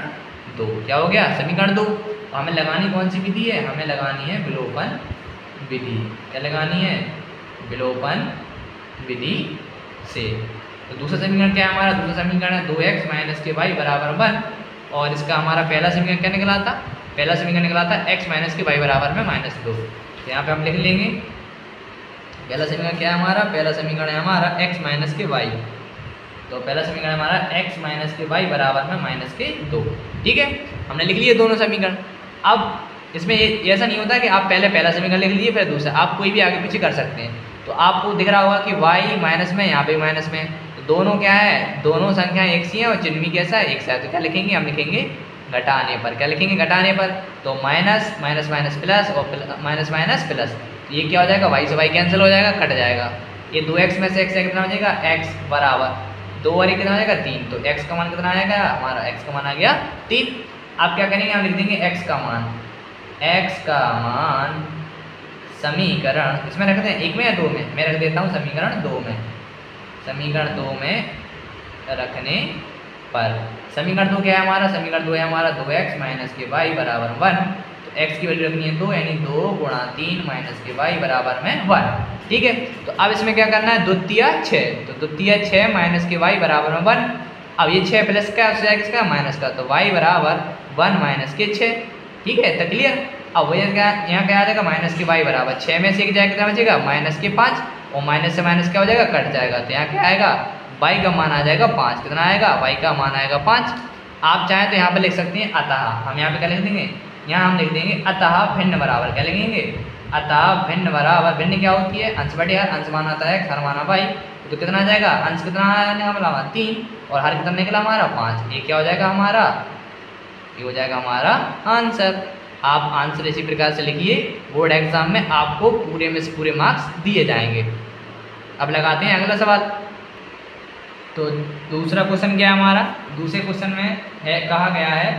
2। क्या हो गया, समीकरण 2। तो हमें लगानी कौन सी विधि है, हमें लगानी है विलोपन विधि। क्या लगानी है, विलोपन विधि से। तो दूसरा समीकरण क्या है हमारा, दूसरा समीकरण है 2x माइनस के y बराबर 1। और इसका हमारा पहला समीकरण क्या निकला था, पहला समीकरण निकला था x माइनस के y बराबर में -2। तो यहाँ पे हम लिख लेंगे पहला समीकरण क्या है हमारा, पहला समीकरण है हमारा x माइनस के y। तो पहला समीकरण हमारा x माइनस के y बराबर में -2। ठीक है, हमने लिख लिए दोनों समीकरण। अब इसमें ये ऐसा नहीं होता कि आप पहले पहला समीकरण लिख लीजिए फिर दूसरा, आप कोई भी आगे पीछे कर सकते हैं। तो आपको दिख रहा होगा कि y माइनस में, यहाँ पे माइनस में, तो दोनों क्या है, दोनों संख्याएं एक सी हैं और चिन्ह भी कैसा है, एक सा है। तो क्या लिखेंगे, हम लिखेंगे घटाने पर। क्या लिखेंगे, घटाने पर। तो माइनस माइनस माइनस प्लस और माइनस माइनस प्लस, ये क्या हो जाएगा, y से y कैंसिल हो जाएगा, कट जाएगा। ये 2x में से x कितना हो जाएगा, x बराबर 2 और 1 कितना हो जाएगा 3। तो x का मान कितना आएगा, हमारा x का मान आ गया 3। आप क्या करेंगे, हम लिख देंगे x का मान, x का मान समीकरण, इसमें रख दें 1 में या 2 में, मैं रख देता हूँ समीकरण 2 में। समीकरण 2 में रखने पर समीकरण 2 क्या है हमारा, समीकरण 2 है हमारा 2x माइनस के y बराबर 1। तो x की वैल्यू रखनी है 2, यानी 2 गुणा 3 माइनस के y बराबर में 1। ठीक है, तो अब इसमें क्या करना है, द्वितीय 6, तो द्वितीय 6 माइनस के y बराबर में 1। अब ये 6 प्लस का उससे किसका, माइनस का, तो y बराबर 1 माइनस के 6। ठीक है, तो क्लियर। अब वही क्या, यहाँ क्या आ जाएगा, माइनस के y बराबर 6 में से 1 जाएगा, कितना बचेगा, माइनस के 5, और माइनस से माइनस क्या हो जाएगा, कट जाएगा। तो यहाँ क्या आएगा, y का मान आ जाएगा 5। कितना आएगा, y का मान आएगा 5। आप चाहें तो यहाँ पर लिख सकते हैं अतः, हम यहाँ पे क्या लिख देंगे, यहाँ हम लिख देंगे अतः भिन्न बराबर, क्या लिखेंगे, अतः भिन्न बराबर, भिन्न क्या होती है, अंश बटे हर, अंश मान आता है हर माना y, तो कितना आ जाएगा, अंश कितना आने वाला 3 और हर कितना निकला हमारा 5। ये क्या हो जाएगा हमारा, ये हो जाएगा हमारा आंसर। आप आंसर इसी प्रकार से लिखिए, बोर्ड एग्जाम में आपको पूरे में से पूरे मार्क्स दिए जाएंगे। अब लगाते हैं अगला सवाल। तो दूसरा क्वेश्चन क्या है हमारा, दूसरे क्वेश्चन में है, कहा गया है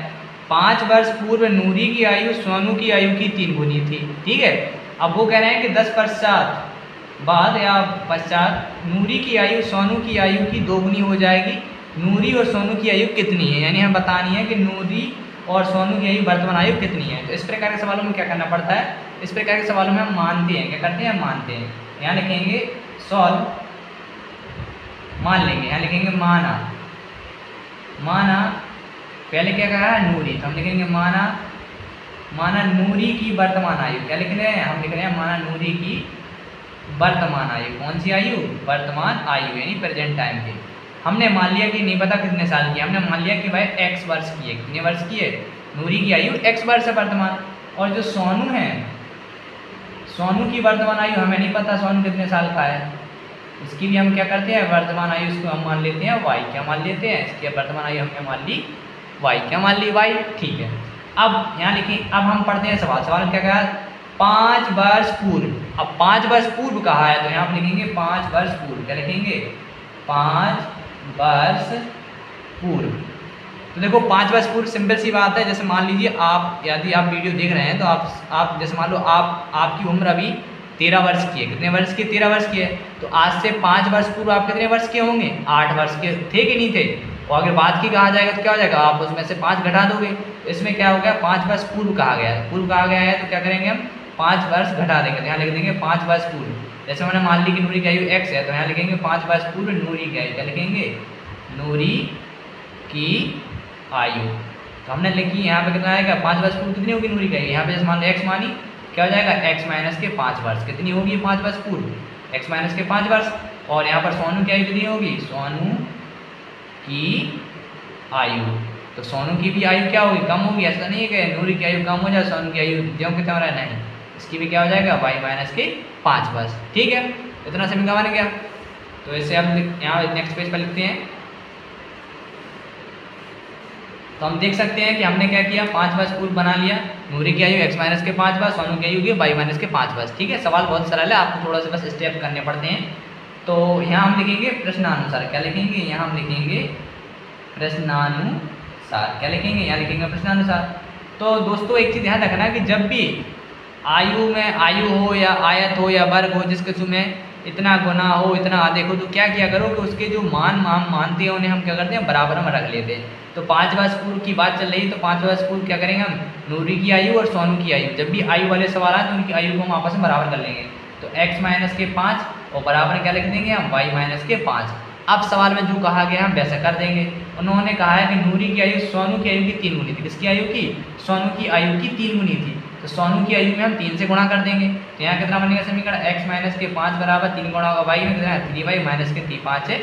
5 वर्ष पूर्व नूरी की आयु सोनू की आयु की 3 गुनी थी। ठीक है, अब वो कह रहे हैं कि 10 पश्चात बाद या पश्चात नूरी की आयु सोनू की आयु की 2 गुनी हो जाएगी। नूरी और सोनू की आयु कितनी है, यानी हम बतानी है कि नूरी और सोनू की आयु वर्तमान आयु कितनी है। तो इस प्रकार के सवालों में क्या करना पड़ता है, इस प्रकार के सवालों में हम मानते हैं, क्या करते हैं, हम मानते हैं। यहाँ लिखेंगे सॉल्व, मान लेंगे, यहाँ लिखेंगे माना, माना पहले क्या कहा है, नूरी, तो हम लिखेंगे माना, माना नूरी की वर्तमान आयु, क्या लिख रहे हैं, हम लिख रहे हैं माना नूरी की वर्तमान आयु। कौन सी आयु, वर्तमान आयु, यानी प्रेजेंट टाइम की। हमने मान लिया कि नहीं पता कितने साल की, हमने मान लिया कि भाई x वर्ष की है, कितने वर्ष की है, नूरी की आयु x वर्ष है वर्तमान। और जो सोनू है, सोनू की वर्तमान आयु हमें नहीं पता सोनू कितने साल का है, इसकी भी हम क्या करते हैं, वर्तमान आयु इसको हम मान लेते हैं y, क्या मान लेते हैं, इसकी वर्तमान आयु हमने मान ली y, क्या मान ली y। ठीक है, अब यहाँ लिखिए, अब हम पढ़ते हैं सवाल। सवाल क्या कहा, 5 वर्ष पूर्व। अब 5 वर्ष पूर्व कहा है, तो यहाँ पर लिखेंगे 5 वर्ष पूर्व, क्या लिखेंगे, 5 वर्ष पूर्व। तो देखो 5 वर्ष पूर्व सिंपल सी बात है, जैसे मान लीजिए आप, यदि आप वीडियो देख रहे हैं तो आप जैसे मान लो आपकी उम्र अभी 13 वर्ष की है, कितने वर्ष की, 13 वर्ष की है। तो आज से 5 वर्ष पूर्व आप कितने वर्ष के होंगे, 8 वर्ष के थे कि नहीं थे। और अगर बाद की कहा जाएगा तो क्या हो जाएगा, आप उसमें से 5 घटा दोगे। तो इसमें क्या हो गया, 5 वर्ष पूर्व कहा गया है, पूर्व कहा गया है, तो क्या करेंगे हम 5 वर्ष घटा देंगे। तो यहाँ लिख देंगे 5 वर्ष पूर्व। जैसे मैंने मान ली कि नूरी की आयु x है, तो यहाँ लिखेंगे 5 वर्ष पूर्व नूरी की आयु, क्या लिखेंगे, नूरी की आयु। तो हमने लिखी यहाँ पे कितना आएगा, 5 वर्ष पूर्व कितनी होगी नूरी की आयु, यहाँ पे जैसे मान लो x मानी, क्या हो जाएगा, x माइनस के 5 वर्ष, कितनी होगी 5 वर्ष पूर्व, x माइनस के 5 वर्ष। और यहाँ पर सोनू की आयु कितनी होगी, सोनू की आयु, तो सोनू की भी आयु क्या होगी, कम होगी। ऐसा नहीं है कि नूरी की आयु कम हो जाए, सोनू की आयु ज्यों की त्यों रहे, नहीं, इसकी भी क्या हो जाएगा, y माइनस के 5 वर्ष। ठीक है, इतना समीकरण बन गया। तो ऐसे हम यहाँ नेक्स्ट पेज पर लिखते हैं। तो हम देख सकते हैं कि हमने क्या किया, 5 वर्ष पूर्व बना लिया, नूरी की आयु x माइनस के 5 वर्ष, सोनू की आयु की y माइनस के 5 वर्ष। ठीक है, सवाल बहुत सरल है, आपको थोड़ा सा बस स्टेप करने पड़ते हैं। तो यहाँ हम लिखेंगे प्रश्नानुसार, क्या लिखेंगे, यहाँ हम लिखेंगे प्रश्नानुसार, क्या लिखेंगे, यहाँ लिखेंगे प्रश्नानुसार। तो दोस्तों एक चीज़ ध्यान रखना कि जब भी आयु में आयु हो या आयत हो या वर्ग हो, जिसके में इतना गुना हो, इतना अधिक हो, तो क्या किया करो कि उसके जो मान मानते हैं उन्हें हम क्या करते हैं, बराबर में रख लेते हैं। तो 5 वर्ष पूर्व की बात चल रही, तो 5 वर्ष पूर्व क्या करेंगे हम, नूरी की आयु और सोनू की आयु, जब भी आयु वाले सवाल आए तो उनकी आयु को हम आपस में बराबर कर लेंगे। तो x माइनस के 5 और बराबर क्या लिख देंगे हम, y माइनस के 5। अब सवाल में जो कहा गया हम वैसा कर देंगे। उन्होंने कहा है कि नूरी की आयु सोनू की आयु की 3 गुनी थी, किसकी आयु की, सोनू की आयु की 3 गुनी थी। तो सोनू की आयु में हम 3 से गुणा कर देंगे। तो यहाँ कितना बनेगा समीकरण, x माइनस के 5 बराबर 3 गुणा होगा y में, कितना है 3y माइनस के 5 है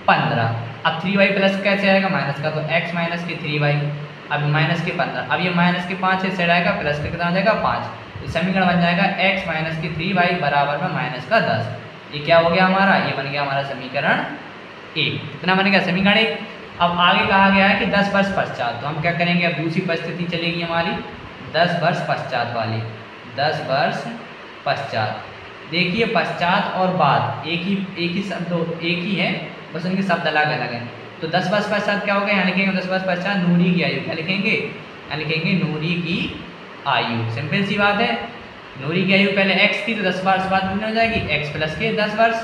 15। अब 3y प्लस कैसे आएगा माइनस का, तो x माइनस के 3y अब माइनस के 15, अब ये माइनस के 5 इस साइड आएगा, प्लस के कितना आ जाएगा 5, तो समीकरण बन जाएगा x माइनस के 3y बराबर में माइनस का 10। ये क्या हो गया हमारा, ये बन गया हमारा समीकरण 1। कितना बन गया समीकरण 1। अब आगे कहा गया है कि 10 वर्ष पश्चात, तो हम क्या करेंगे, अब दूसरी परिस्थिति चलेगी हमारी 10 वर्ष पश्चात वाली। 10 वर्ष पश्चात, देखिए पश्चात और बाद एक ही शब्द, एक ही है, बस उनके शब्द अलग अलग हैं। तो 10 वर्ष पश्चात क्या होगा, यहाँ लिखेंगे 10 वर्ष पश्चात नूरी की आयु, क्या लिखेंगे, यहाँ लिखेंगे नूरी की आयु। सिंपल सी बात है, नूरी की आयु पहले x थी तो 10 वर्ष बाद कितनी हो जाएगी, x प्लस के 10 वर्ष,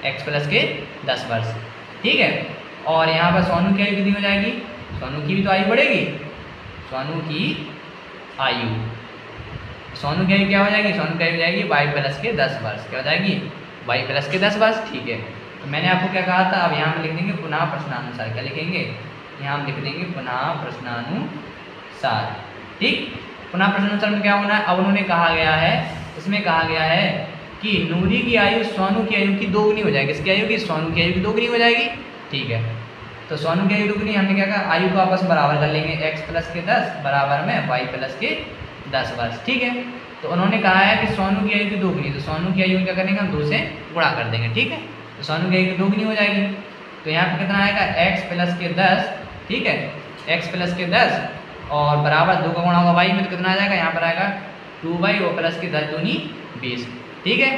x प्लस के 10 वर्ष, ठीक है। और यहाँ पर सोनू की आयु कितनी हो जाएगी, सोनू की भी तो आयु बढ़ेगी, सोनू की आयु, सोनू की आयु क्या हो जाएगी, सोनू की आयु हो जाएगी y प्लस के 10 वर्ष, क्या हो जाएगी y प्लस के 10 वर्ष, ठीक है। तो मैंने आपको क्या कहा था, अब यहाँ हम लिख देंगे पुनः प्रश्नानुसार, क्या लिखेंगे, यहाँ हम लिख देंगे पुनः प्रश्नानुसार, ठीक। पुनः प्रश्नानुसार में क्या होना है, अब उन्होंने कहा गया है, इसमें कहा गया है कि नूरी की आयु सोनू की आयु की दोगुनी हो जाएगी, किसकी आयु की, सोनू की आयु की दोगुनी हो जाएगी, ठीक है। तो सोनू की आयु दोगुनी, हमने क्या कहा, आयु को आपस में बराबर कर लेंगे, x प्लस के 10 बराबर में y प्लस के 10 वर्ष, ठीक है। तो उन्होंने कहा है कि सोनू की आयु की दोगुनी, तो सोनू की आयु क्या करेंगे, हम 2 से गुणा कर देंगे, ठीक है। तो सोनू की आयु की दोगुनी हो जाएगी, तो यहाँ पे कितना आएगा x प्लस के 10, ठीक है, x प्लस के 10 और बराबर 2 का गुणा होगा y में, तो कितना आ जाएगा, यहाँ पर आएगा 2y और प्लस के 10 दूनी 20, ठीक है।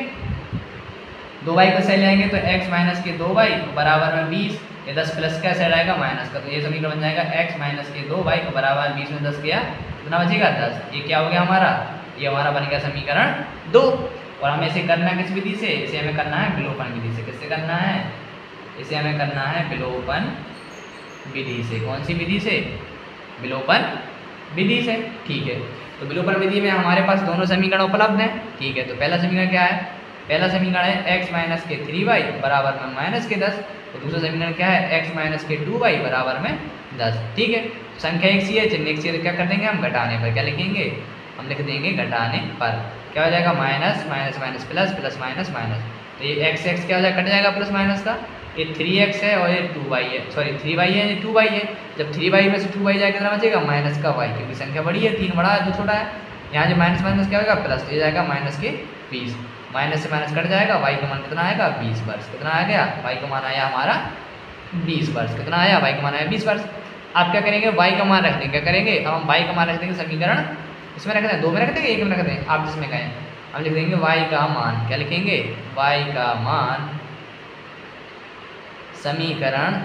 2y को सही लेंगे तो x माइनस के 2y बराबर में 20, ये 10 प्लस का साइड आएगा माइनस का, तो ये समीकरण बन जाएगा x माइनस के 2y को बराबर 20 में 10 गया, कितना बचेगा 10। ये क्या हो गया हमारा, ये हमारा बन गया समीकरण 2। और हमें इसे करना है किस विधि से, इसे हमें करना है विलोपन विधि से। किससे करना है, इसे हमें करना है विलोपन विधि से। कौन सी विधि से, विलोपन विधि से, ठीक है। तो विलोपन विधि में हमारे पास दोनों समीकरण उपलब्ध हैं, ठीक है। तो पहला समीकरण क्या है, पहला समीकरण है x माइनस के 3y बराबर में माइनस के 10, तो दूसरा समीकरण क्या है, x माइनस के 2y बराबर में 10, ठीक है। संख्या एक सी है, चिन्ह एक सी है, तो क्या कर देंगे हम, घटाने पर क्या लिखेंगे, हम लिख देंगे घटाने पर, क्या हो जाएगा minus minus minus plus plus minus minus, तो ये x x क्या हो जाएगा, कट जाएगा प्लस माइनस का, ये 3x है और ये 2y है, सॉरी 3y है, ये 2y है। जब 3y में से 2y जाएगा कितना बचेगा, माइनस का y, क्योंकि संख्या बड़ी है, 3 बड़ा है 2 छोटा है। यहाँ जो माइनस माइनस क्या होगा प्लस, तो ये जाएगा माइनस के 20, माइनस से माइनस कट जाएगा, y का मान कितना आएगा 20 वर्ष, कितना आ गया, y का मान आया हमारा 20 वर्ष, कितना आया, y का मान आया 20 वर्ष। आप क्या करेंगे, y का मान रख देंगे, क्या करेंगे, अब हम y का मान रख देंगे समीकरण, इसमें रख दें, 2 में रख देंगे, 1 में रख दें, आप जिसमें कहें, हम लिख देंगे y का मान, क्या लिखेंगे, y का मान समीकरण,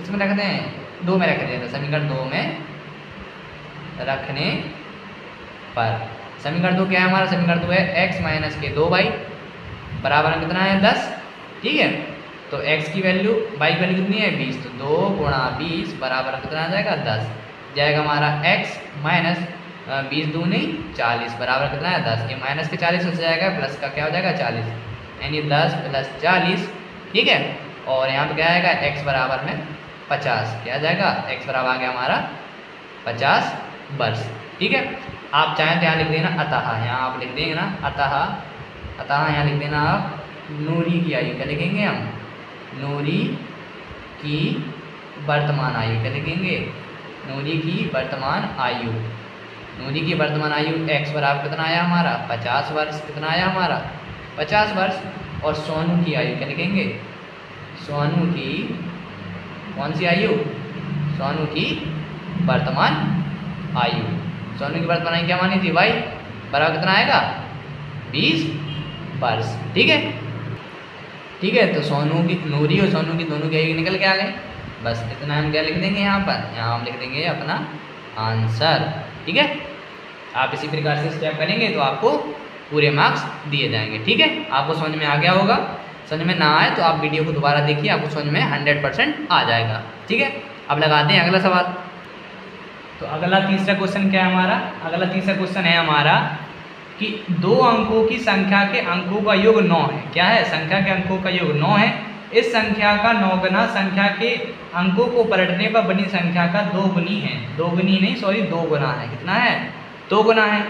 इसमें रख दें, 2 में रख दें, समीकरण 2 में रखने पर, समीकरण 2 क्या है हमारा, समीकरण 2 है x माइनस के 2y बराबर में कितना है 10, ठीक है। तो x की वैल्यू, y की वैल्यू कितनी है 20, तो 2 गुणा 20 बराबर कितना आ जाएगा 10, जाएगा हमारा x माइनस 20 दूनी 40 बराबर कितना है 10, ये माइनस के 40 हो जाएगा, प्लस का क्या हो जाएगा 40, यानी 10 प्लस 40, ठीक है। और यहाँ पे क्या आएगा, x बराबर में 50, क्या आ जाएगा, x बराबर आ गया हमारा 50 वर्ष, ठीक है। आप चाहें तो यहाँ लिख देना अतः, यहाँ आप लिख देंगे ना अतः, अतः यहाँ लिख देना आप नूरी की आयु, क्या लिखेंगे हम, नूरी की वर्तमान आयु, क्या लिखेंगे, नूरी की वर्तमान आयु, नूरी की वर्तमान आयु x बराबर कितना आया हमारा 50 वर्ष, कितना आया हमारा 50 वर्ष। और सोनू की आयु क्या लिखेंगे, सोनू की कौन सी आयु, सोनू की वर्तमान आयु, सोनू की वर्तमान आयु क्या मानी थी, y बराबर कितना आएगा 20 वर्ष, ठीक है, ठीक है। तो सोनू की, नूरी और सोनू की दोनों की आयु निकल के आ गए, बस इतना हम क्या लिख देंगे यहाँ पर, यहाँ हम लिख देंगे अपना आंसर, ठीक है। आप इसी प्रकार से स्टेप करेंगे तो आपको पूरे मार्क्स दिए जाएंगे, ठीक है। आपको समझ में आ गया होगा, समझ में ना आए तो आप वीडियो को दोबारा देखिए, आपको समझ में 100% आ जाएगा, ठीक है। अब लगाते हैं अगला सवाल। तो अगला तीसरा क्वेश्चन क्या है हमारा, अगला तीसरा क्वेश्चन है हमारा कि 2 अंकों की संख्या के अंकों का योग 9 है, क्या है, संख्या के अंकों का योग 9 है, इस संख्या का 9 गुना संख्या के अंकों को पलटने पर बनी संख्या का 2 गुनी है, 2 गुनी नहीं सॉरी 2 गुना है, कितना है 2 गुना है,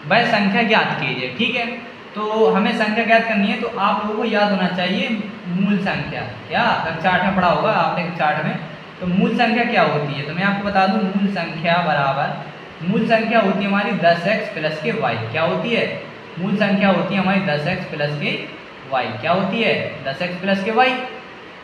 वह संख्या ज्ञात कीजिए, ठीक है। तो हमें संख्या ज्ञात करनी है, तो आप लोगों को याद होना चाहिए मूल संख्या, क्या कक्षा 8 में पढ़ा होगा आपने, कक्षा 8 में तो मूल संख्या क्या होती है, तो मैं आपको बता दूं मूल संख्या बराबर, मूल संख्या होती है हमारी 10x प्लस के y। क्या होती है, मूल संख्या होती है हमारी 10x प्लस के y। क्या होती है, 10x प्लस के y।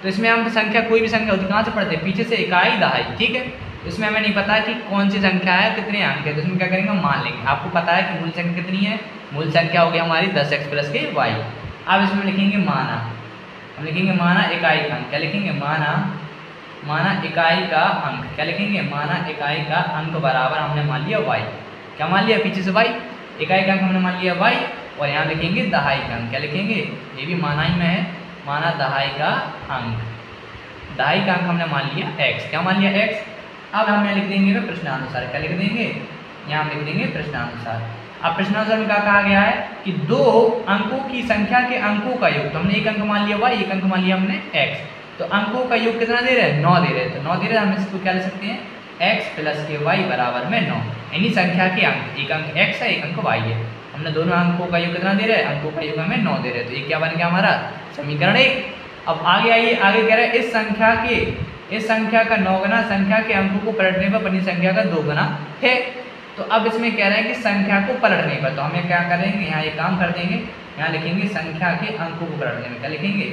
तो इसमें हम संख्या कोई भी संख्या होती है कहाँ से पढ़ते हैं, पीछे से इकाई दहाई, ठीक है। इसमें हमें नहीं पता कि कौन सी संख्या है, कितने अंक है, तो इसमें क्या करेंगे, मान लेंगे। आपको पता है कि मूल संख्या कितनी है, मूल संख्या होगी हमारी 10x प्लस के y। अब इसमें लिखेंगे माना, हम लिखेंगे माना इकाई का अंक। क्या लिखेंगे, माना इकाई का अंक। क्या लिखेंगे, माना इकाई का अंक बराबर हमने मान लिया y। क्या मान लिया, पीछे से y, इकाई का अंक हमने मान लिया y। और यहाँ लिखेंगे दहाई का अंक। क्या लिखेंगे, ये भी माना ही में है, माना दहाई का अंक। दहाई का अंक हमने मान लिया x। क्या मान लिया, x। अब हम यहाँ लिख देंगे प्रश्नानुसार। क्या लिख देंगे, यहाँ हम लिख देंगे प्रश्नानुसार। अब प्रश्नानुसार में क्या कहा गया है कि दो अंकों की संख्या के अंकों का योग। तो हमने एक अंक मान लिया y, एक अंक मान लिया हमने x। तो अंकों का योग कितना दे रहे हैं, 9 दे रहे हैं। तो 9 दे रहे हैं, हम इसको क्या लिख सकते हैं, x प्लस के y बराबर में 9। यानी संख्या के अंक, एक अंक x है, एक अंक y है। हमने दोनों अंकों का योग कितना दे रहे हैं, अंकों का योग हमें 9 दे रहे हैं। तो ये क्या बन गया हमारा समीकरण 1। अब आगे आइए, आगे कह रहे हैं इस संख्या का 9 गुना संख्या के अंकों को पलटने पर बनी संख्या का 2 गुना है। तो अब इसमें कह रहे हैं कि संख्या को पलटने पर, तो हमें क्या करेंगे, यहाँ ये काम कर देंगे, यहाँ लिखेंगे संख्या के अंकों को पलटने में। क्या लिखेंगे,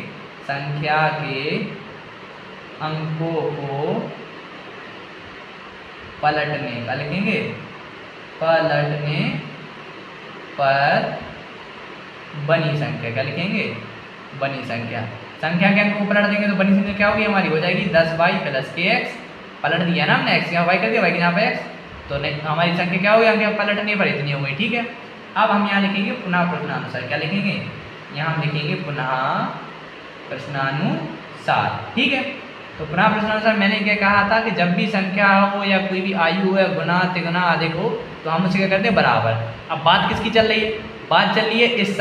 संख्या के अंकों को पलटने, क्या लिखेंगे, पलटने पर बनी संख्या। क्या लिखेंगे, बनी संख्या। संख्या के अंकों को पलट देंगे तो बनी संख्या क्या होगी हमारी, हो जाएगी 10y प्लस के x। पलट दिया ना हमने, x यहाँ y कर दिया, y के यहाँ पे x, तो नहीं हमारी संख्या क्या होगी, अंक पलटने पर इतनी हो गई, ठीक है। अब हम यहाँ लिखेंगे पुनः प्रश्नानुसार। क्या लिखेंगे, यहाँ हम लिखेंगे पुनः प्रश्नानुसार, ठीक है। तो पुनः प्रश्नानुसार मैंने क्या कहा था कि जब भी संख्या हो या कोई भी आयु हो, गुना तिगुना अधिक हो, तो हम उसे क्या करते हैं, बराबर। अब बात किसकी चल रही है, बात चल रही है इस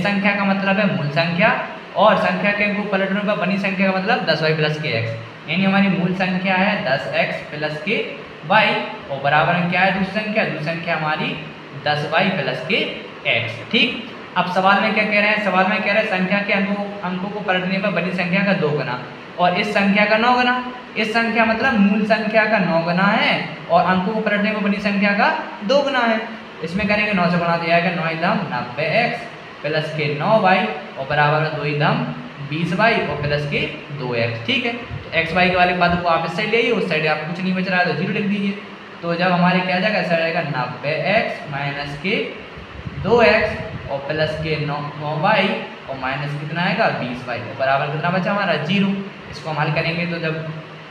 संख्या का मतलब है मूल संख्या, और संख्या के अंकों पलटने पर बनी संख्या का मतलब 10y प्लस के x। यानी हमारी मूल संख्या है 10x प्लस के y, और बराबर में क्या है दूसरी संख्या हमारी 10y प्लस के x, ठीक। अब सवाल में क्या कह रहे हैं, सवाल में कह रहे हैं संख्या के अंकों को पलटने पर बनी संख्या का 2 गुना, और इस संख्या का 9 गुना। इस संख्या मतलब मूल संख्या का 9 गुना है, और अंकों को पलटने पर बनी संख्या का 2 गुना है। इसमें करेंगे 9 से गुणा दिया जाएगा, 9 दम 90x प्लस के 9y, और बराबर में 2 दम 20y, और प्लस के 2x, ठीक है। तो x y के वाले पद को आप इस साइड ले आइए, उस साइड आप कुछ नहीं बच रहा है तो 0 लिख दीजिए। तो जब हमारे क्या जाएगा, ऐसा जाएगा 90x माइनस के 2x, और प्लस के 9y, और माइनस कितना आएगा 20y, और बराबर कितना बचा हमारा 0। इसको हम हल करेंगे तो जब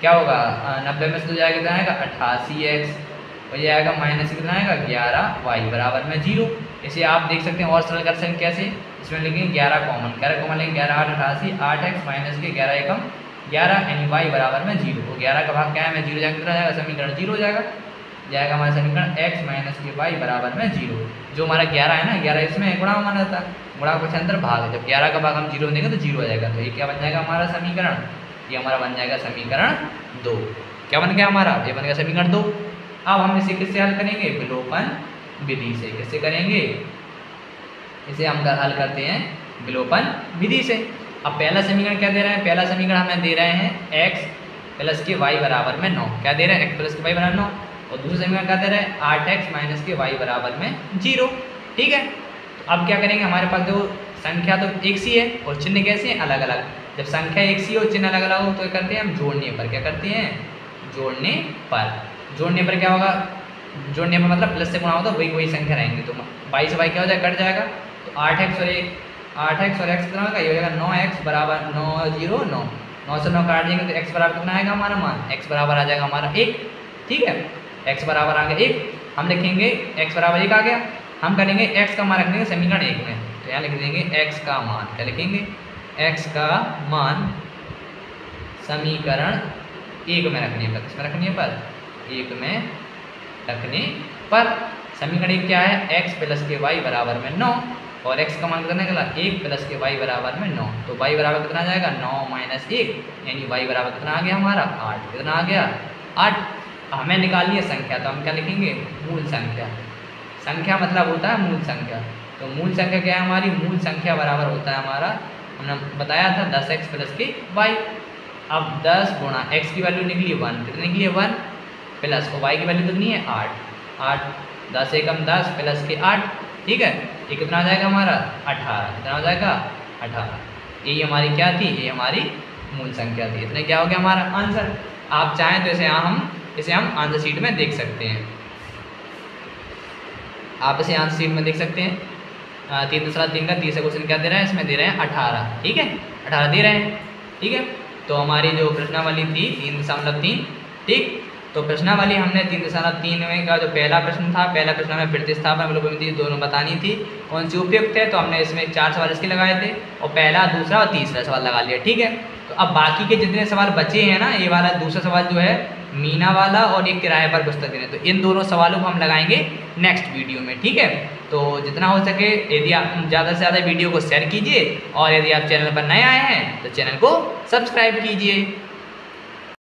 क्या होगा, 90 में से तो जाएगा कितना आएगा 88x, और ये आएगा माइनस कितना आएगा 11y, बराबर में 0। इसे आप देख सकते हैं और सरल कर सकते हैं कैसे, इसमें लेंगे 11 कॉमन लेंगे, 11 8 88, 8x माइनस के 11 एकम 11, यानी y बराबर में 0। तो 11 का भाग क्या है, 0 जाएगा, कितना जाएगा, समीकरण 0 हो जाएगा हमारा समीकरण x माइनस के y बराबर में 0। जो हमारा 11 है ना, 11 इसमें गुणा माना जाता है, गुणा कुछ अंतर भाग है, जब 11 का भाग हम 0 देंगे तो 0 हो जाएगा। तो ये क्या बन जाएगा हमारा समीकरण, ये हमारा बन जाएगा समीकरण 2। क्या बन गया हमारा, ये बन गया समीकरण 2। अब हम इसे किससे हल करेंगे, विलोपन विधि से। किससे करेंगे, इसे हम हल करते हैं विलोपन विधि से। अब पहला समीकरण क्या दे रहे हैं, पहला समीकरण हमें दे रहे हैं x प्लस के y बराबर में 9। क्या दे रहे हैं, x प्लस के y बराबर 9, और दूसरा समीकरण क्या दे रहे हैं 8x माइनस के y बराबर में 0, ठीक है। तो अब क्या करेंगे, हमारे पास जो संख्या तो एक सी है और चिन्ह कैसे हैं, अलग अलग। जब संख्या एक सी हो, चिन्ह अलग अलग हो, तो क्या करते हैं हम जोड़ने पर, क्या करते हैं जोड़ने पर क्या होगा, जोड़ने पर मतलब प्लस से गुणा होगा तो वही संख्या रहेंगे। तो 22 से y क्या हो जाएगा, कट जाएगा। तो 8x और x कितना होगा, ये हो जाएगा 9x बराबर 9 0 9, 9 से 9 काट देंगे तो x बराबर कितना आएगा हमारा मान, x बराबर आ जाएगा हमारा 1, ठीक है। x बराबर आ गया 1, हम लिखेंगे x बराबर 1 आ गया। हम करेंगे x का मान रख देंगे समीकरण 1 में, तो यहाँ लिख देंगे x का मान। क्या लिखेंगे, x का मान समीकरण 1 में रखने पर, किसमें रखने पर, 1 में रखने पर। समीकरण 1 क्या है, x प्लस के y बराबर में 9, और x का मान कितना निकला 1 प्लस के y बराबर में 9। तो y बराबर कितना आ जाएगा 9 माइनस 1, यानी y बराबर कितना आ गया हमारा 8। कितना आ गया 8। हमें निकाली है संख्या, तो हम क्या लिखेंगे मूल संख्या। संख्या मतलब होता है मूल संख्या। तो मूल संख्या क्या है हमारी, मूल संख्या बराबर होता है हमारा, हमने बताया था 10x प्लस के y। अब 10 गुणा x की वैल्यू निकली 1, कितनी निकली है 1, प्लस y की वैल्यू कितनी है 8, 10 एकम 10 प्लस के 8, ठीक है, ये कितना हो जाएगा हमारा 18, कितना हो जाएगा 18। यही हमारी क्या थी, ये हमारी मूल संख्या थी। इतने क्या हो गया हमारा आंसर। आप चाहें तो इसे हम आंसर शीट में देख सकते हैं। आप इसे आंसर शीट में देख सकते हैं। 3/3 का तीसरा क्वेश्चन क्या दे रहा है, इसमें दे रहे हैं 18, ठीक है, 18 दे रहे हैं, ठीक है। तो हमारी जो प्रश्नावली थी 3.3, ठीक। तो प्रश्नावली हमने 3.3 में का जो पहला प्रश्न था, पहला प्रश्न हमें प्रतिस्थापन विलोपन दोनों बतानी थी, कौन सी उपयुक्त है, तो हमने इसमें 4 सवाल इसके लगाए थे और पहला, दूसरा और तीसरा सवाल लगा लिया, ठीक है। तो अब बाकी के जितने सवाल बचे हैं ना, ये वाला दूसरा सवाल जो है मीना वाला और एक किराए पर पुस्तक देने, तो इन दोनों सवालों को हम लगाएंगे नेक्स्ट वीडियो में, ठीक है। तो जितना हो सके यदि आप ज़्यादा से ज़्यादा वीडियो को शेयर कीजिए और यदि आप चैनल पर नए आए हैं तो चैनल को सब्सक्राइब कीजिए।